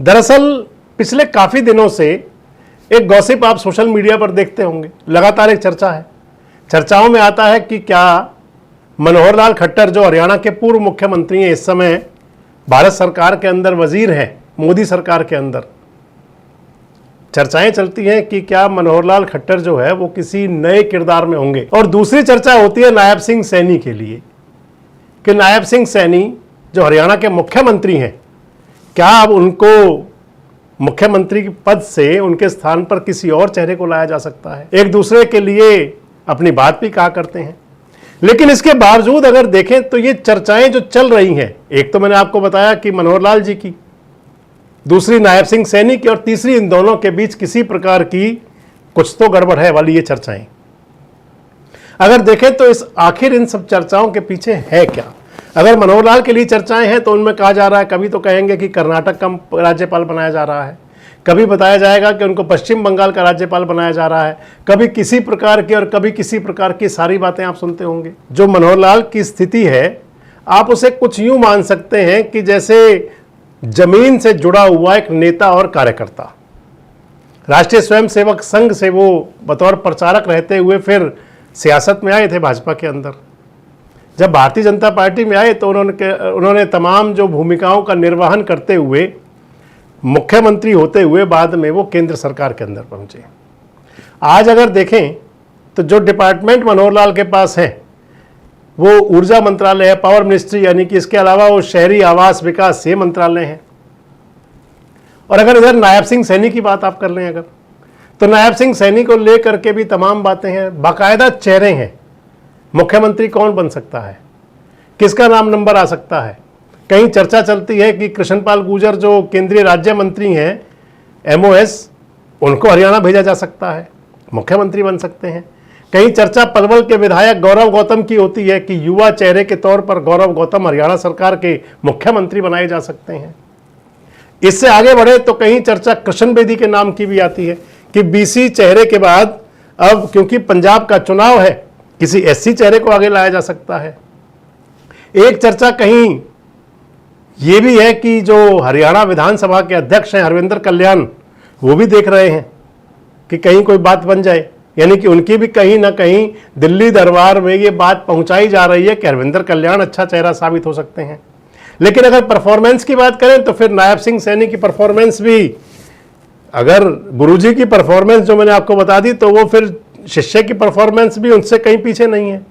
दरअसल पिछले काफी दिनों से एक गॉसिप आप सोशल मीडिया पर देखते होंगे, लगातार एक चर्चा है। चर्चाओं में आता है कि क्या मनोहर लाल खट्टर जो हरियाणा के पूर्व मुख्यमंत्री हैं, इस समय भारत सरकार के अंदर वजीर हैं, मोदी सरकार के अंदर, चर्चाएं चलती हैं कि क्या मनोहर लाल खट्टर जो है वो किसी नए किरदार में होंगे। और दूसरी चर्चा होती है नायब सिंह सैनी के लिए कि नायब सिंह सैनी जो हरियाणा के मुख्यमंत्री हैं, क्या अब उनको मुख्यमंत्री पद से उनके स्थान पर किसी और चेहरे को लाया जा सकता है। एक दूसरे के लिए अपनी बात भी कहा करते हैं। लेकिन इसके बावजूद अगर देखें तो ये चर्चाएं जो चल रही हैं, एक तो मैंने आपको बताया कि मनोहर लाल जी की, दूसरी नायब सिंह सैनी की, और तीसरी इन दोनों के बीच किसी प्रकार की कुछ तो गड़बड़ है वाली ये चर्चाएं। अगर देखें तो इस आखिर इन सब चर्चाओं के पीछे है क्या। अगर मनोहर लाल के लिए चर्चाएं हैं तो उनमें कहा जा रहा है, कभी तो कहेंगे कि कर्नाटक का राज्यपाल बनाया जा रहा है, कभी बताया जाएगा कि उनको पश्चिम बंगाल का राज्यपाल बनाया जा रहा है, कभी किसी प्रकार की और कभी किसी प्रकार की सारी बातें आप सुनते होंगे। जो मनोहर लाल की स्थिति है, आप उसे कुछ यूं मान सकते हैं कि जैसे जमीन से जुड़ा हुआ एक नेता और कार्यकर्ता। राष्ट्रीय स्वयंसेवक संघ से वो बतौर प्रचारक रहते हुए फिर सियासत में आए थे भाजपा के अंदर। जब भारतीय जनता पार्टी में आए तो उन्होंने तमाम जो भूमिकाओं का निर्वहन करते हुए मुख्यमंत्री होते हुए बाद में वो केंद्र सरकार के अंदर पहुंचे। आज अगर देखें तो जो डिपार्टमेंट मनोहर लाल के पास है वो ऊर्जा मंत्रालय है, पावर मिनिस्ट्री, यानी कि इसके अलावा वो शहरी आवास विकास ये मंत्रालय है। और अगर इधर नायब सिंह सैनी की बात आप कर लें अगर, तो नायब सिंह सैनी को लेकर के भी तमाम बातें हैं, बाकायदा चेहरे हैं। मुख्यमंत्री कौन बन सकता है, किसका नाम नंबर आ सकता है। कहीं चर्चा चलती है कि कृष्णपाल गुर्जर जो केंद्रीय राज्य मंत्री हैं MOS, उनको हरियाणा भेजा जा सकता है, मुख्यमंत्री बन सकते हैं। कहीं चर्चा पलवल के विधायक गौरव गौतम की होती है कि युवा चेहरे के तौर पर गौरव गौतम हरियाणा सरकार के मुख्यमंत्री बनाए जा सकते हैं। इससे आगे बढ़े तो कहीं चर्चा कृष्ण बेदी के नाम की भी आती है कि BC चेहरे के बाद अब क्योंकि पंजाब का चुनाव है, किसी SC चेहरे को आगे लाया जा सकता है। एक चर्चा कहीं ये भी है कि जो हरियाणा विधानसभा के अध्यक्ष हैं हरविंदर कल्याण, वो भी देख रहे हैं कि कहीं कोई बात बन जाए, यानी कि उनकी भी कहीं ना कहीं दिल्ली दरबार में ये बात पहुंचाई जा रही है कि हरविंदर कल्याण अच्छा चेहरा साबित हो सकते हैं। लेकिन अगर परफॉर्मेंस की बात करें तो फिर नायब सिंह सैनी की परफॉर्मेंस भी, अगर गुरुजी की परफॉर्मेंस जो मैंने आपको बता दी, तो वो फिर शिष्य की परफॉर्मेंस भी उनसे कहीं पीछे नहीं है।